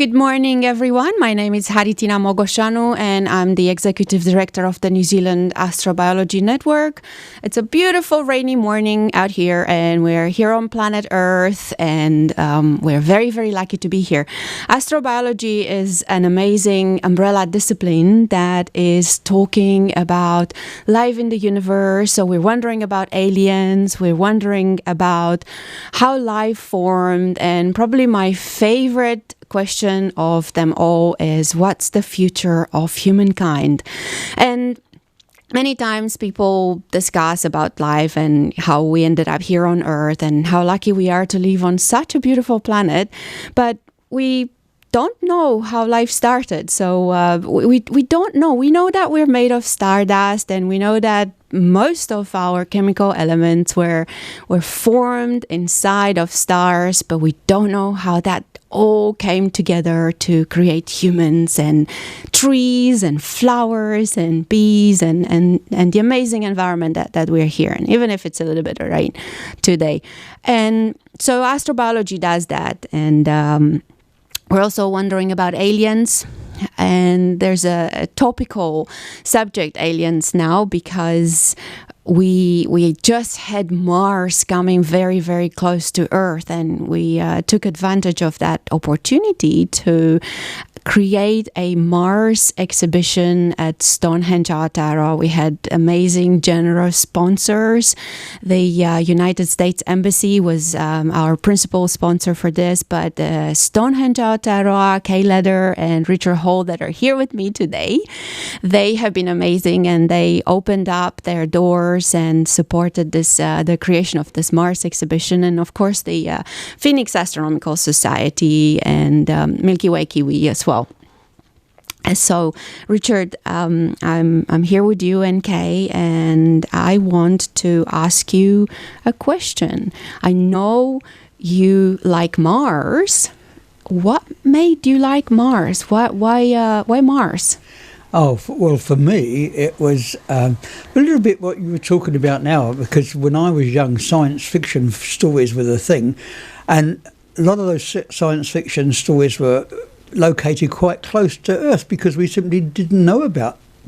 Good morning, everyone. My name is Haritina Mogoshanu, and I'm the Executive Director of the New Zealand Astrobiology Network. It's a beautiful rainy morning out here, and we're here on planet Earth, and we're very, very lucky to be here. Astrobiology is an amazing umbrella discipline that is talking about life in the universe. So we're wondering about aliens, we're wondering about how life formed, and probably my favorite question of them all is, what's the future of humankind? And many times people discuss about life and how we ended up here on Earth and how lucky we are to live on such a beautiful planet, but we don't know how life started. So we don't know. We know that we're made of stardust, and we know that most of our chemical elements were formed inside of stars, but we don't know how that all came together to create humans and trees and flowers and bees and the amazing environment that we're here in, even if it's a little bit of rain today. And so astrobiology does that. And we're also wondering about aliens. And there's a topical subject, aliens, now, because we just had Mars coming very, very close to Earth, and we took advantage of that opportunity to create a Mars exhibition at Stonehenge, Aotearoa. We had amazing, generous sponsors. The United States Embassy was our principal sponsor for this, but Stonehenge, Aotearoa, Kay Leder and Richard Hall, that are here with me today, they have been amazing, and they opened up their doors and supported this the creation of this Mars exhibition, and of course the Phoenix Astronomical Society and Milky Way Kiwi as well. So, Richard, I'm here with you and Kay, and I want to ask you a question. I know you like Mars. What made you like Mars? Why Mars? Oh, well, for me, it was a little bit what you were talking about now, because when I was young, science fiction stories were the thing, and a lot of those science fiction stories were located quite close to Earth because we simply didn't know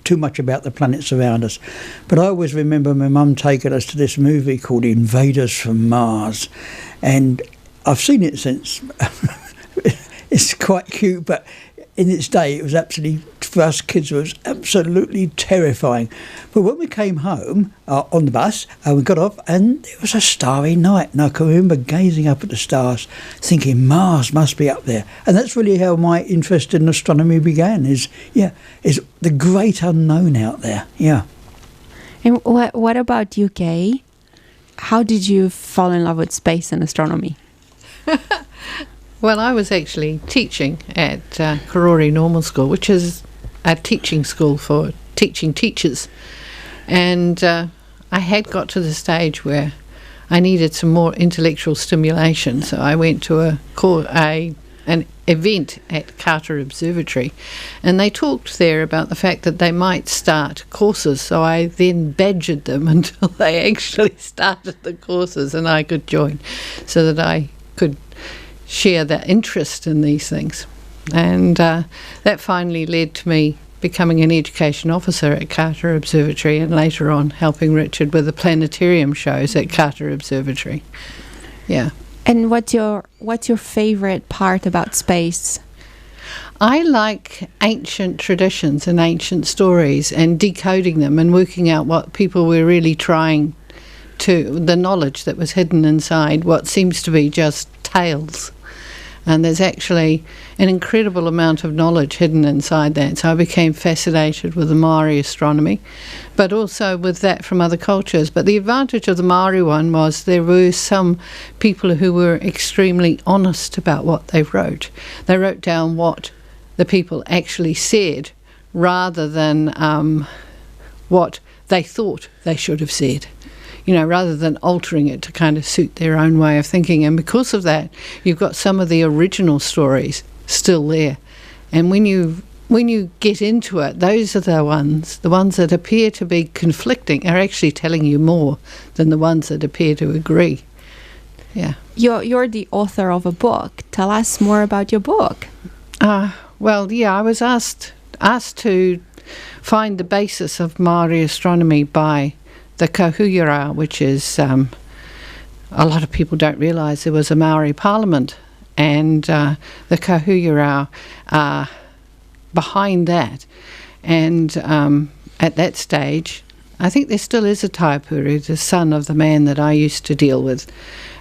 too much about the planets around us. But I always remember my mum taking us to this movie called Invaders from Mars, and I've seen it since. It's quite cute, but in its day, it was absolutely, for us kids, it was absolutely terrifying. But when we came home on the bus, we got off, and it was a starry night. And I can remember gazing up at the stars, thinking Mars must be up there. And that's really how my interest in astronomy began, is the great unknown out there, yeah. And what about you, Kay? How did you fall in love with space and astronomy? Well, I was actually teaching at Karori Normal School, which is a teaching school for teaching teachers. And I had got to the stage where I needed some more intellectual stimulation. So I went to an event at Carter Observatory, and they talked there about the fact that they might start courses. So I then badgered them until they actually started the courses and I could join, so that I could share that interest in these things. And that finally led to me becoming an education officer at Carter Observatory, and later on helping Richard with the planetarium shows at Carter Observatory. Yeah. And what's your favorite part about space? I like ancient traditions and ancient stories and decoding them and working out what people were really trying to, the knowledge that was hidden inside what seems to be just tales. And there's actually an incredible amount of knowledge hidden inside that. So I became fascinated with the Maori astronomy, but also with that from other cultures. But the advantage of the Maori one was there were some people who were extremely honest about what they wrote. They wrote down what the people actually said rather than what they thought they should have said, rather than altering it to kind of suit their own way of thinking. And because of that, you've got some of the original stories still there. And when you get into it, those are the ones that appear to be conflicting are actually telling you more than the ones that appear to agree. Yeah. You're the author of a book. Tell us more about your book. Well, yeah, I was asked to find the basis of Maori astronomy by the Kahuiara, which is a lot of people don't realise there was a Maori parliament, and the Kahuiara are behind that. And at that stage, I think there still is a taipuru, the son of the man that I used to deal with,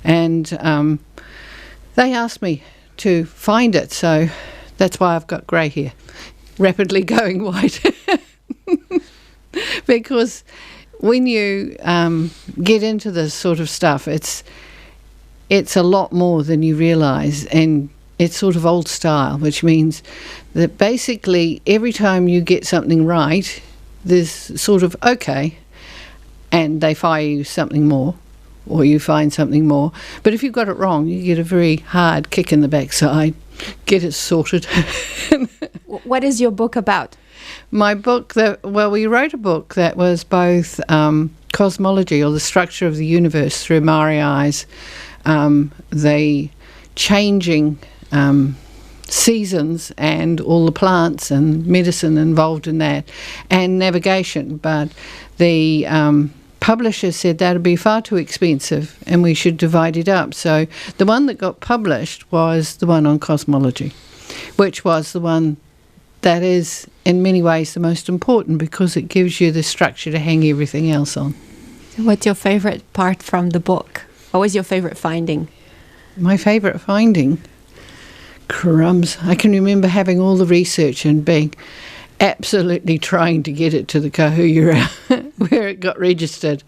and they asked me to find it, so that's why I've got grey hair, rapidly going white. Because when you get into this sort of stuff, it's a lot more than you realise, and it's sort of old style, which means that basically every time you get something right, there's sort of okay, and they fire you something more, or you find something more. But if you've got it wrong, you get a very hard kick in the backside, get it sorted. What is your book about? My book, we wrote a book that was both cosmology, or the structure of the universe through Maori eyes, the changing seasons and all the plants and medicine involved in that, and navigation. But the publisher said that would be far too expensive and we should divide it up. So the one that got published was the one on cosmology, which was the one that is in many ways the most important, because it gives you the structure to hang everything else on. What's your favourite part from the book? What was your favourite finding? My favourite finding? Crumbs. I can remember having all the research and being absolutely trying to get it to the Kahuiara where it got registered.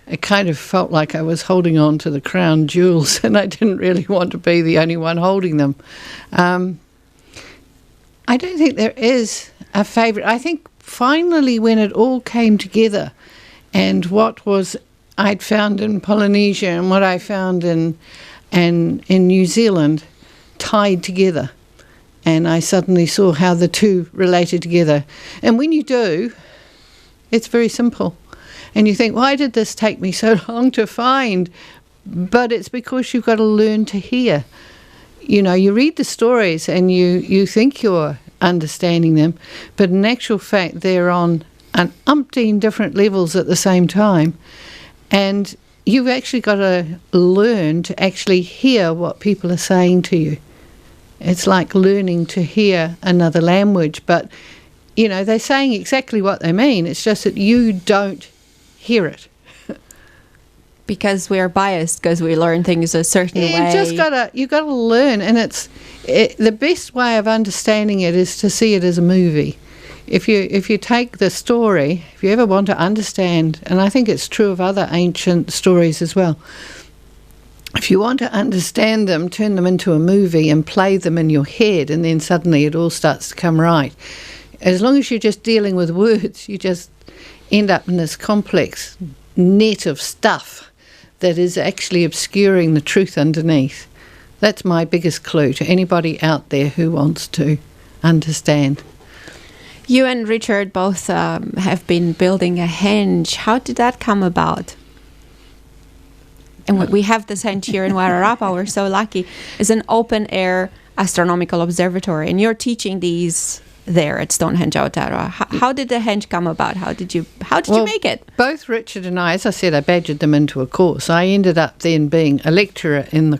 It kind of felt like I was holding on to the crown jewels, and I didn't really want to be the only one holding them. I don't think there is a favourite. I think finally when it all came together, and what was I'd found in Polynesia and what I found in New Zealand tied together, and I suddenly saw how the two related together. And when you do, it's very simple. And you think, why did this take me so long to find? But it's because you've got to learn to hear. You know, you read the stories and you think you're understanding them, but in actual fact they're on an umpteen different levels at the same time. And you've actually got to learn to actually hear what people are saying to you. It's like learning to hear another language, but, you know, they're saying exactly what they mean. It's just that you don't hear it. Because we're biased, because we learn things a certain way. You got to learn, and the best way of understanding it is to see it as a movie. If you take the story, if you ever want to understand, and I think it's true of other ancient stories as well, if you want to understand them, turn them into a movie and play them in your head, and then suddenly it all starts to come right. As long as you're just dealing with words, you just end up in this complex net of stuff that is actually obscuring the truth underneath. That's my biggest clue to anybody out there who wants to understand. You and Richard both have been building a Hinge. How did that come about? And we have this Hinge here in Wairarapa. We're so lucky. It's an open-air astronomical observatory, and you're teaching these there at Stonehenge Aotearoa. How did the Hinge come about? How did you make it? Both Richard and I, as I said, I badgered them into a course. I ended up then being a lecturer in the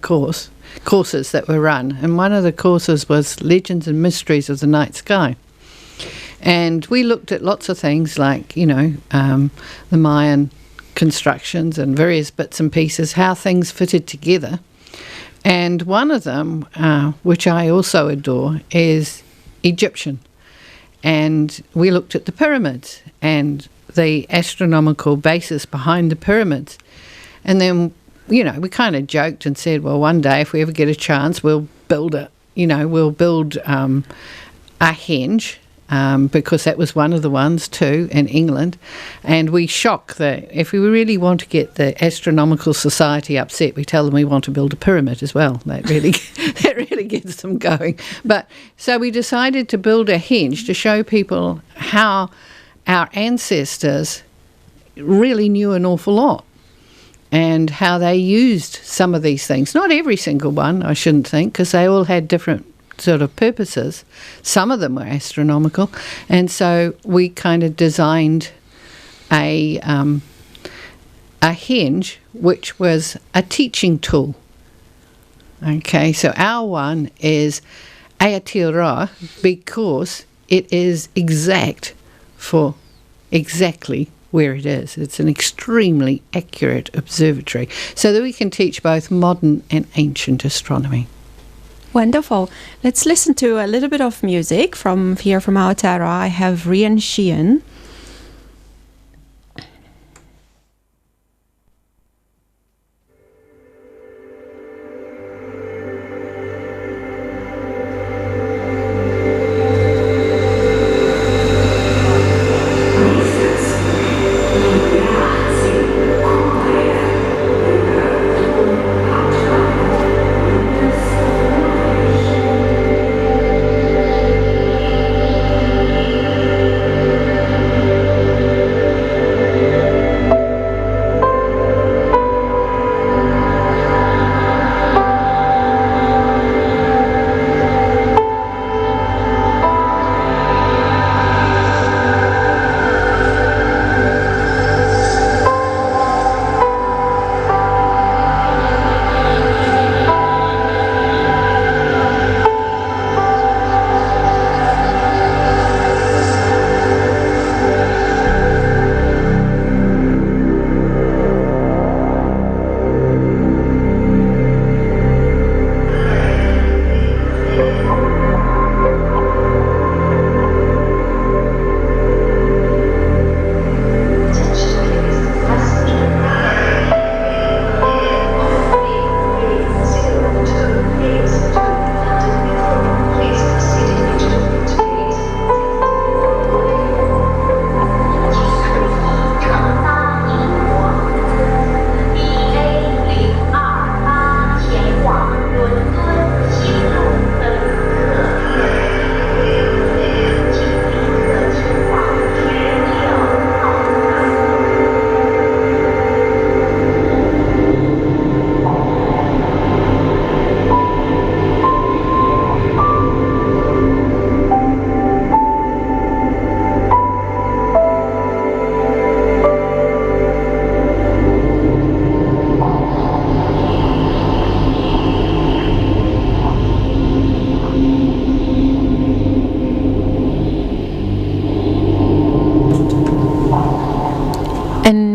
courses that were run, and one of the courses was Legends and Mysteries of the Night Sky. And we looked at lots of things like, you know, the Mayan constructions and various bits and pieces, how things fitted together. And one of them, which I also adore, is Egyptian. And we looked at the pyramids and the astronomical basis behind the pyramids. And then, you know, we kind of joked and said, well, one day if we ever get a chance, we'll build it. You know, we'll build a henge, because that was one of the ones too in England. And we shock if we really want to get the Astronomical Society upset, we tell them we want to build a pyramid as well. That really gets them going. But so we decided to build a henge to show people how our ancestors really knew an awful lot and how they used some of these things. Not every single one, I shouldn't think, because they all had different sort of purposes. Some of them were astronomical, and so we kind of designed a hinge, which was a teaching tool. Okay, so our one is Aotearoa because it is exact for exactly where it is. It's an extremely accurate observatory, so that we can teach both modern and ancient astronomy. Wonderful. Let's listen to a little bit of music from Aotearoa. I have Rian Sheehan.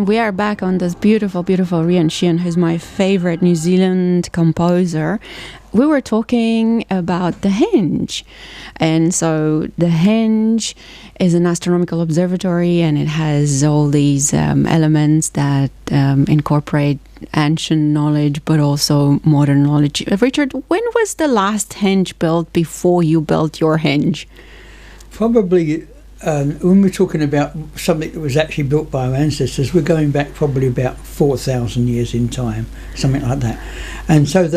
We are back on this beautiful, beautiful Rian Sheehan, who's my favorite New Zealand composer. We were talking about the Hinge. And so the Hinge is an astronomical observatory, and it has all these elements that incorporate ancient knowledge, but also modern knowledge. Richard, when was the last Hinge built before you built your Hinge? Probably when we're talking about something that was actually built by our ancestors, we're going back probably about 4,000 years in time, something like that. And so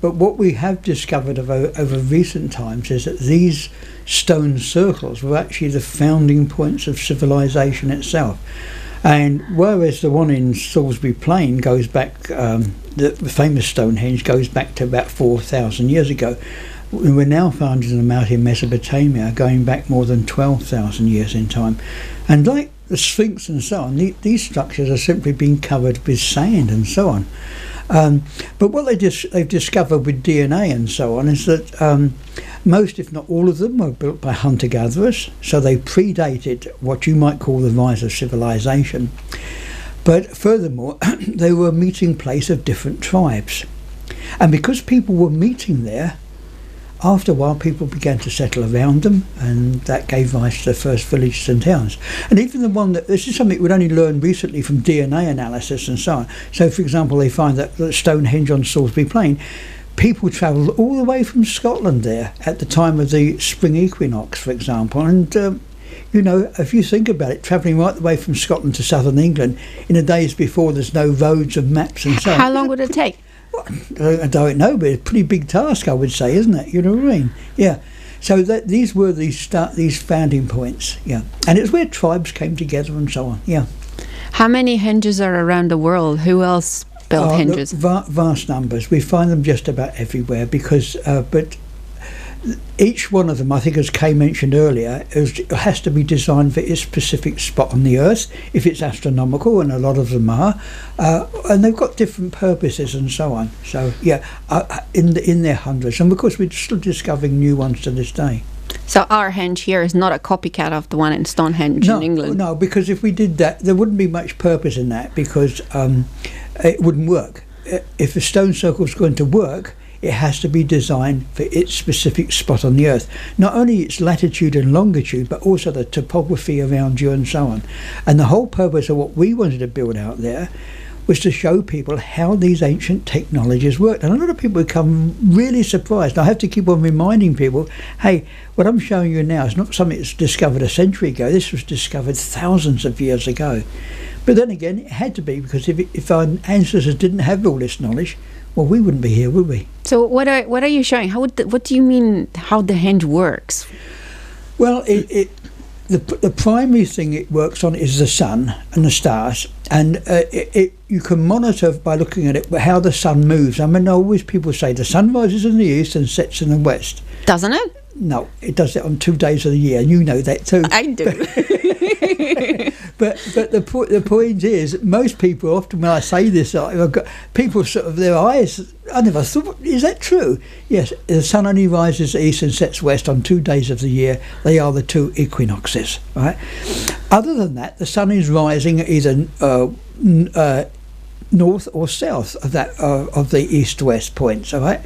but what we have discovered over recent times is that these stone circles were actually the founding points of civilization itself. And whereas the one in Salisbury Plain goes back, the famous Stonehenge goes back to about 4,000 years ago, we're now finding them out in Mesopotamia going back more than 12,000 years in time. And like the Sphinx and so on, these structures are simply being covered with sand and so on. But what they've discovered with DNA and so on is that most, if not all of them, were built by hunter-gatherers, so they predated what you might call the rise of civilization. But furthermore, they were a meeting place of different tribes. And because people were meeting there, after a while people began to settle around them, and that gave rise to the first villages and towns. And even the one this is something we'd only learned recently from DNA analysis and so on. So for example, they find that Stonehenge on Salisbury Plain, people travelled all the way from Scotland there at the time of the spring equinox, for example. And you know, if you think about it, travelling right the way from Scotland to southern England in the days before there's no roads and maps and so on. How long would it take? I don't know, but it's a pretty big task, I would say, isn't it? You know what I mean? Yeah. So these were these founding points, yeah. And it's where tribes came together and so on, yeah. How many hinges are around the world? Who else built hinges? Vast numbers. We find them just about everywhere because, but each one of them, I think, as Kay mentioned earlier, has to be designed for its specific spot on the Earth, if it's astronomical, and a lot of them are, and they've got different purposes and so on. So, yeah, in their hundreds. And, of course, we're still discovering new ones to this day. So our henge here is not a copycat of the one in Stonehenge in England? No, because if we did that, there wouldn't be much purpose in that, because it wouldn't work. If a stone circle is going to work, it has to be designed for its specific spot on the Earth. Not only its latitude and longitude, but also the topography around you and so on. And the whole purpose of what we wanted to build out there was to show people how these ancient technologies worked. And a lot of people become really surprised. I have to keep on reminding people, hey, what I'm showing you now is not something that's discovered a century ago. This was discovered thousands of years ago. But then again, it had to be, because if our ancestors didn't have all this knowledge, well, we wouldn't be here, would we? So what are you showing? What do you mean how the henge works? Well, the primary thing it works on is the sun and the stars, and you can monitor by looking at it how the sun moves. I mean, always people say the sun rises in the east and sets in the west. Doesn't it? No, it does it on 2 days of the year, and you know that too. I do. But the point is, most people, often when I say this, I've got people sort of their eyes. I never thought, is that true? Yes, the sun only rises east and sets west on 2 days of the year. They are the 2 equinoxes, right? Other than that, the sun is rising either north or south of that of the east-west points, all right?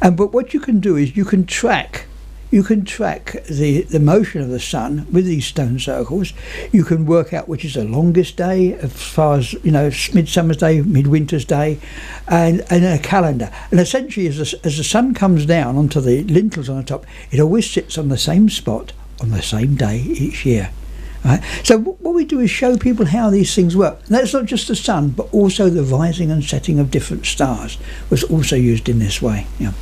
But what you can do is you can track the motion of the sun with these stone circles. You can work out which is the longest day, as far as, midsummer's day, midwinter's day, and a calendar. And essentially, as the sun comes down onto the lintels on the top, it always sits on the same spot on the same day each year. Right? So what we do is show people how these things work. And that's not just the sun, but also the rising and setting of different stars was also used in this way. Yeah.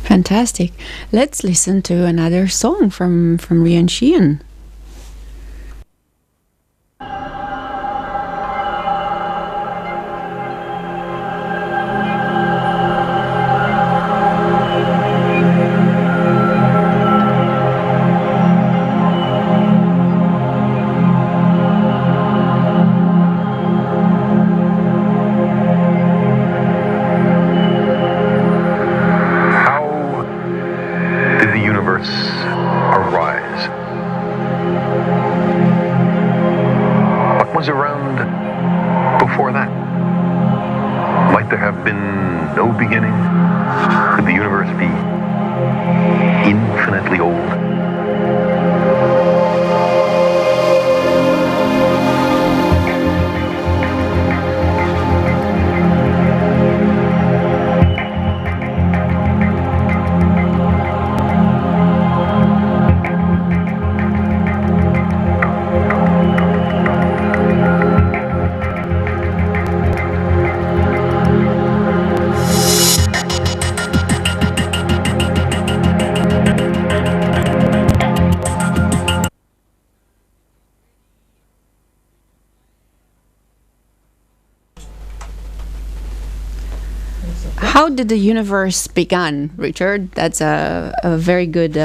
Fantastic. Let's listen to another song from Rian Sheehan. How did the universe begin, Richard? That's a very good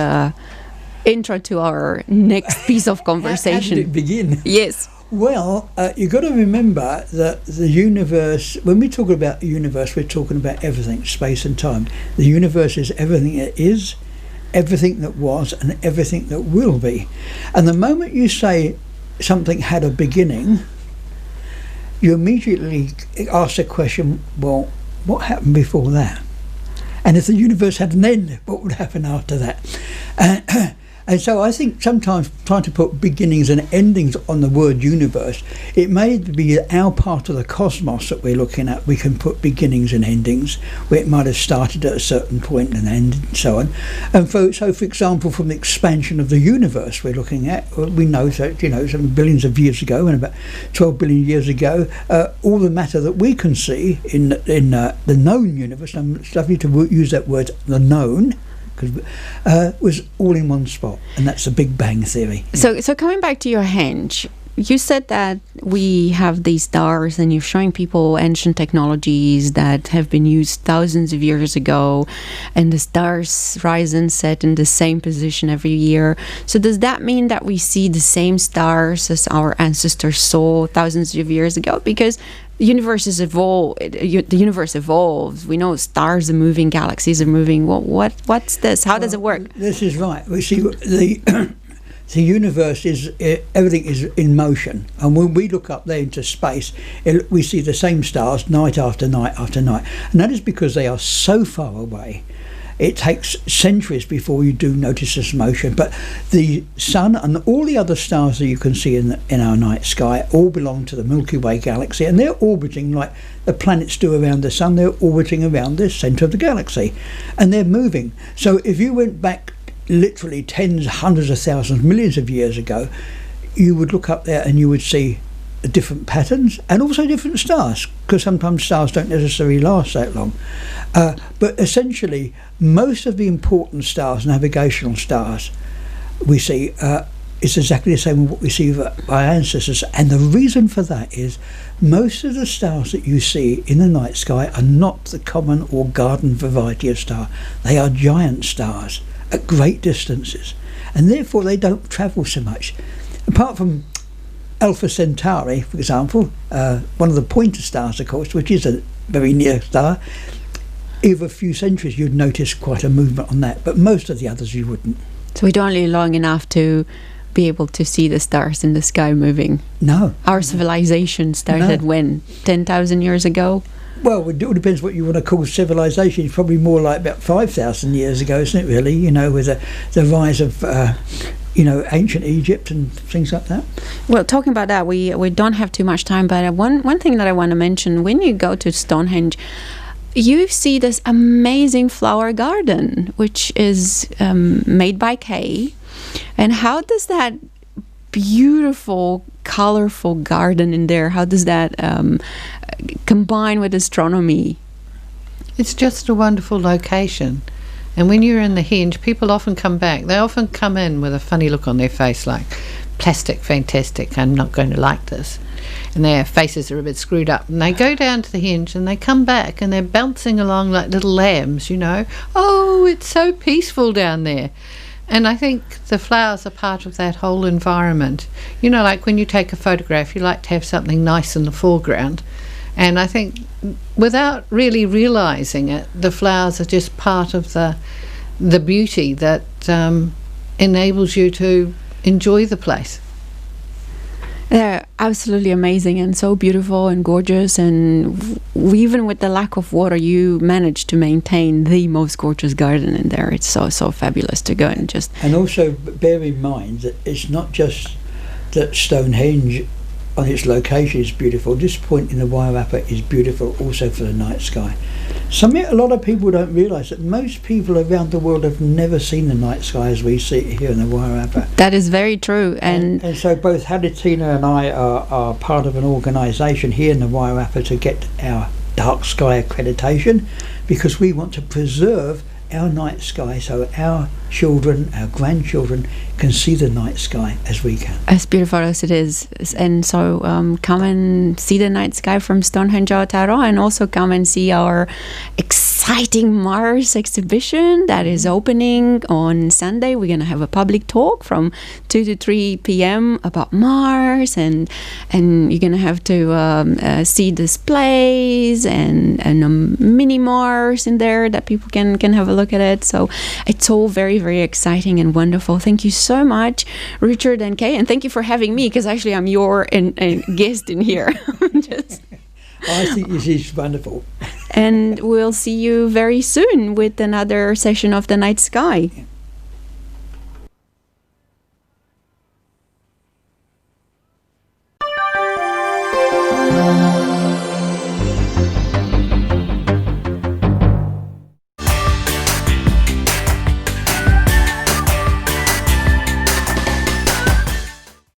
intro to our next piece of conversation. How did it begin? Yes. Well, you've got to remember that the universe, when we talk about the universe, we're talking about everything, space and time. The universe is everything that is, everything that was, and everything that will be. And the moment you say something had a beginning, you immediately ask the question, well, what happened before that? And if the universe had an end, what would happen after that? And so I think sometimes trying to put beginnings and endings on the word universe, it may be our part of the cosmos that we're looking at. We can put beginnings and endings where it might have started at a certain point and ended and so on. And for example, from the expansion of the universe we're looking at, we know that, some billions of years ago, and about 12 billion years ago, all the matter that we can see in the known universe, and it's lovely to use that word, the known, was all in one spot, and that's the Big Bang theory. So coming back to your henge, you said that we have these stars, and you're showing people ancient technologies that have been used thousands of years ago, and the stars rise and set in the same position every year. So does that mean that we see the same stars as our ancestors saw thousands of years ago? Because the universe evolves. We know stars are moving, galaxies are moving. What's this? How does it work? This is right. We see the universe is everything is in motion, and when we look up there into space, we see the same stars night after night after night, and that is because they are so far away. It takes centuries before you do notice this motion. But the sun and all the other stars that you can see in our night sky all belong to the Milky Way galaxy, and they're orbiting like the planets do around the sun. They're orbiting around the centre of the galaxy, and they're moving. So if you went back literally tens, hundreds of thousands, millions of years ago, you would look up there and you would see different patterns and also different stars, because sometimes stars don't necessarily last that long. But essentially, most of the important stars, navigational stars, we see is exactly the same as what we see by our ancestors. And the reason for that is most of the stars that you see in the night sky are not the common or garden variety of star. They are giant stars at great distances, and therefore they don't travel so much. Apart from Alpha Centauri, for example, one of the pointer stars, of course, which is a very near star, over a few centuries you'd notice quite a movement on that, but most of the others you wouldn't. So we don't live long enough to be able to see the stars in the sky moving. No. Our civilization started when? 10,000 years ago? Well, it all depends what you want to call civilization. It's probably more like about 5,000 years ago, isn't it, really? You know, with the rise of, ancient Egypt and things like that. Well, talking about that, we don't have too much time, but one thing that I want to mention, when you go to Stonehenge, you see this amazing flower garden, which is made by Kay. And how does that beautiful, colorful garden in there, how does that combine with astronomy? It's just a wonderful location. And when you're in the Hinge, people often come back. They often come in with a funny look on their face, like, plastic, fantastic, I'm not going to like this. And their faces are a bit screwed up. And they go down to the Hinge and they come back and they're bouncing along like little lambs, you know. Oh, it's so peaceful down there. And I think the flowers are part of that whole environment. You know, like when you take a photograph, you like to have something nice in the foreground. And I think without really realising it, the flowers are just part of the beauty that enables you to enjoy the place. They're absolutely amazing and so beautiful and gorgeous, and even with the lack of water, you managed to maintain the most gorgeous garden in there. It's so fabulous to go and just... And also bear in mind that it's not just that Stonehenge on its location is beautiful. This point in the Wairarapa is beautiful also for the night sky. Something a lot of people don't realise, that most people around the world have never seen the night sky as we see it here in the Wairarapa. That is very true. And so both Haritina and I are part of an organisation here in the Wairarapa to get our dark sky accreditation, because we want to preserve our night sky so our children, our grandchildren can see the night sky as we can. As beautiful as it is. And so come and see the night sky from Stonehenge Aotearoa, and also come and see our exciting Mars exhibition that is opening on Sunday. We're going to have a public talk from 2 to 3 p.m. about Mars, and you're going to have to see displays and a mini Mars in there that people can have a look at it. So it's all very, very exciting and wonderful. Thank you so much, Richard and Kay, and thank you for having me, because actually I'm your guest in here. I think this is wonderful. And we'll see you very soon with another session of The Night Sky.